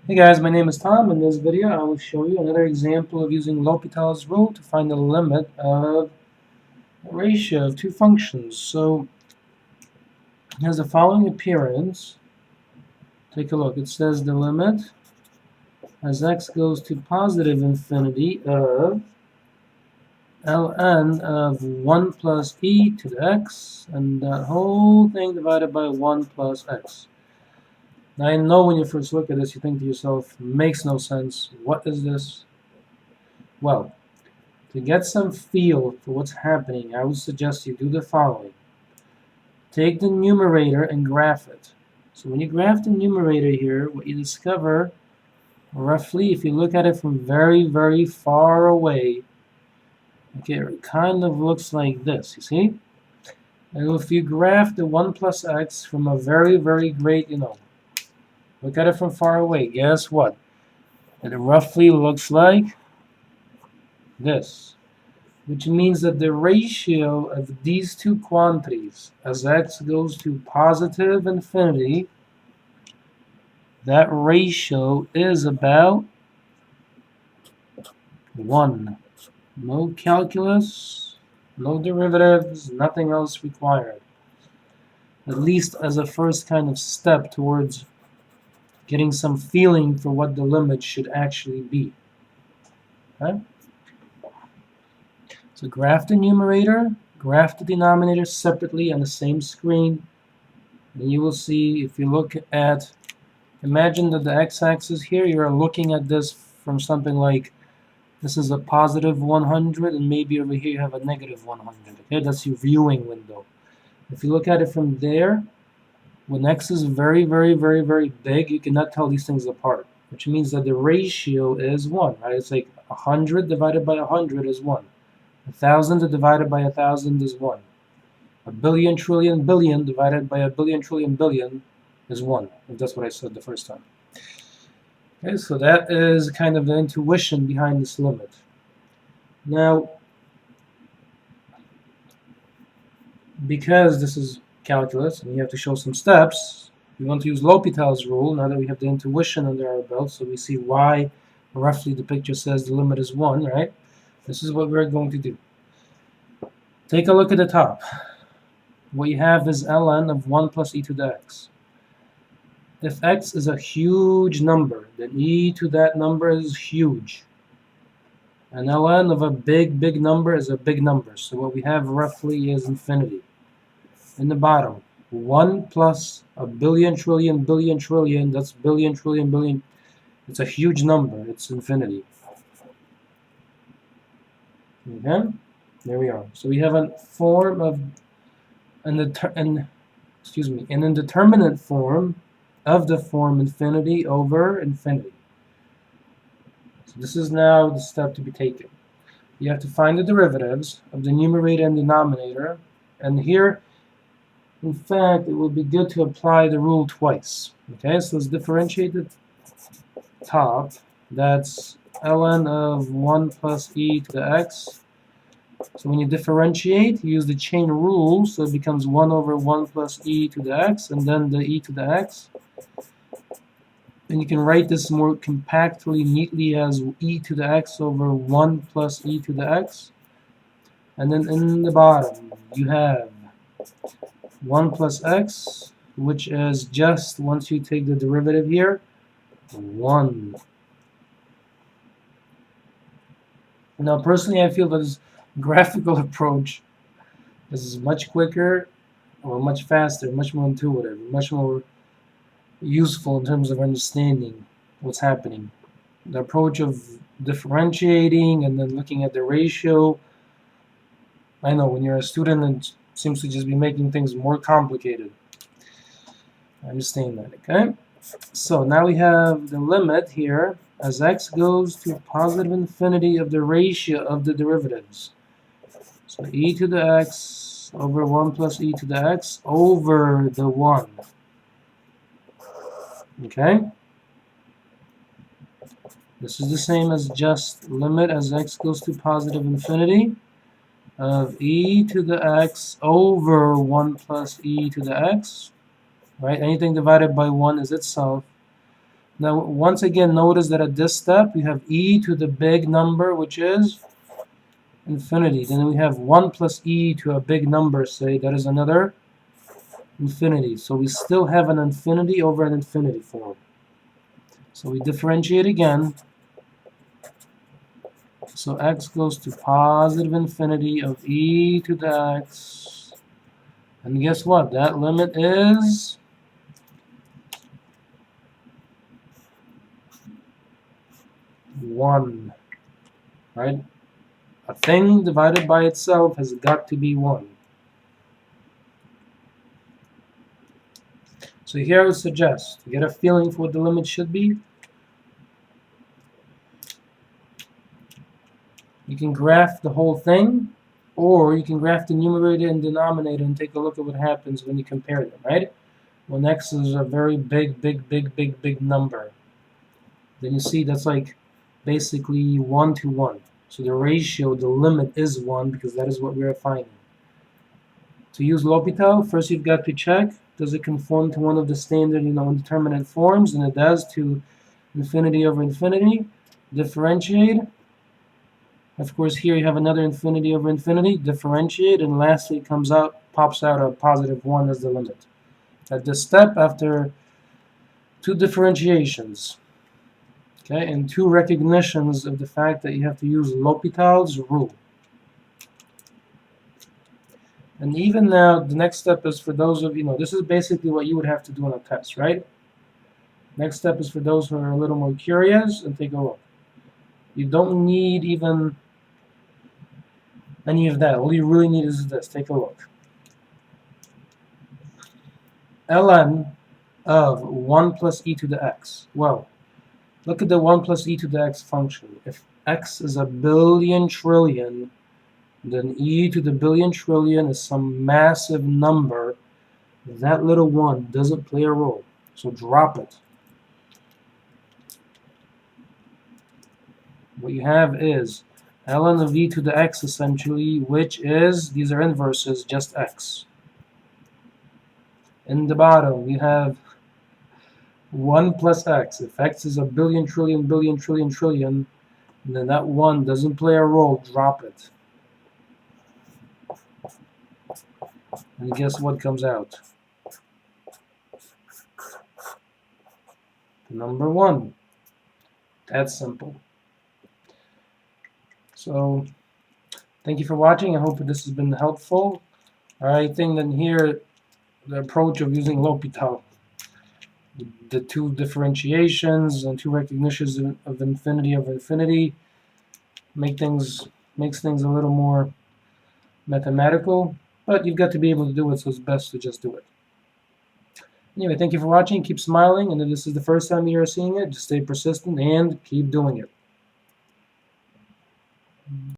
Hey guys, my name is Tom. In this video, I will show you another example of using L'Hopital's rule to find the limit of a ratio of two functions. So, it has the following appearance. Take a look. It says the limit as x goes to positive infinity of ln of 1 plus e to the x, and that whole thing divided by 1 plus x. Now, I know when you first look at this, you think to yourself, makes no sense. What is this? Well, to get some feel for what's happening, I would suggest you do the following. Take the numerator and graph it. So when you graph the numerator here, what you discover, roughly, if you look at it from very, very far away, okay, it kind of looks like this, you see? And if you graph the 1 plus x from a very, very great, look at it from far away, guess what? It roughly looks like this, which means that the ratio of these two quantities, as x goes to positive infinity, that ratio is about 1. No calculus, no derivatives, nothing else required. At least as a first kind of step towards getting some feeling for what the limit should actually be. Okay? So graph the numerator, graph the denominator separately on the same screen, and you will see, if you look at, imagine that the x-axis here, you're looking at this from something like, this is a positive 100, and maybe over here you have a negative 100. Okay, that's your viewing window. If you look at it from there, when x is very, very, very, very big, you cannot tell these things apart, which means that the ratio is 1, right? It's like 100 divided by 100 is 1. 1,000 divided by 1,000 is 1. A billion trillion billion divided by a billion trillion billion is 1. If that's what I said the first time. Okay, so that is kind of the intuition behind this limit. Now, because this is calculus and you have to show some steps, we want to use L'Hopital's rule now that we have the intuition under our belt, so we see why roughly the picture says the limit is 1, right? This is what we're going to do. Take a look at the top. What you have is ln of 1 plus e to the x. If x is a huge number, then e to that number is huge. And ln of a big, big number is a big number. So what we have roughly is infinity. In the bottom, 1 plus a billion trillion billion trillion, that's billion trillion billion. It's a huge number. It's infinity. Okay? There we are. So we have a form of an indeterminate form of the form infinity over infinity. So this is now the step to be taken. You have to find the derivatives of the numerator and denominator, and here, in fact, it will be good to apply the rule twice. Okay, so let's differentiate the top. That's ln of 1 plus e to the x. So when you differentiate, you use the chain rule, so it becomes 1 over 1 plus e to the x, and then the e to the x. And you can write this more compactly, neatly as e to the x over 1 plus e to the x. And then in the bottom, you have 1 plus x, which is just, once you take the derivative here, 1. Now, personally, I feel that this graphical approach is much quicker, or much faster, much more intuitive, much more useful in terms of understanding what's happening. The approach of differentiating and then looking at the ratio, I know when you're a student it seems to just be making things more complicated. I understand that, okay? So now we have the limit here as x goes to positive infinity of the ratio of the derivatives. So e to the x over 1 plus e to the x over the 1. Okay? This is the same as just limit as x goes to positive infinity of e to the x over 1 plus e to the x. Right? Anything divided by 1 is itself. Now, once again, notice that at this step, we have e to the big number, which is infinity. Then we have 1 plus e to a big number, say, that is another infinity. So we still have an infinity over an infinity form. So we differentiate again. So x goes to positive infinity of e to the x. And guess what? That limit is 1. Right? A thing divided by itself has got to be 1. So here I would suggest, to get a feeling for what the limit should be, you can graph the whole thing, or you can graph the numerator and denominator and take a look at what happens when you compare them, right? When x is a very big number, then you see that's like basically 1 to 1. So the ratio, the limit is 1 because that is what we're finding. To use L'Hopital, first you've got to check, does it conform to one of the standard, indeterminate forms? And it does, to infinity over infinity. Differentiate. Of course, here you have another infinity over infinity. Differentiate, and lastly it pops out a positive 1 as the limit. At this step, after 2 differentiations, okay, and 2 recognitions of the fact that you have to use L'Hopital's rule. And even now, the next step is for those of this is basically what you would have to do on a test, right? Next step is for those who are a little more curious, and take a look. You don't need even any of that. All you really need is this. Take a look. ln of 1 plus e to the x. Well, look at the 1 plus e to the x function. If x is a billion trillion, then e to the billion trillion is some massive number. That little 1 doesn't play a role, so drop it. What you have is ln of e to the x, essentially, which is, these are inverses, just x. In the bottom, you have 1 plus x. If x is a billion trillion, then that 1 doesn't play a role, drop it. And guess what comes out? The number 1. That's simple. So, thank you for watching. I hope this has been helpful. I think that here, the approach of using L'Hopital, the 2 differentiations and 2 recognitions of infinity over infinity, makes things a little more mathematical, but you've got to be able to do it, so it's best to just do it. Anyway, thank you for watching. Keep smiling, and if this is the first time you're seeing it, just stay persistent and keep doing it.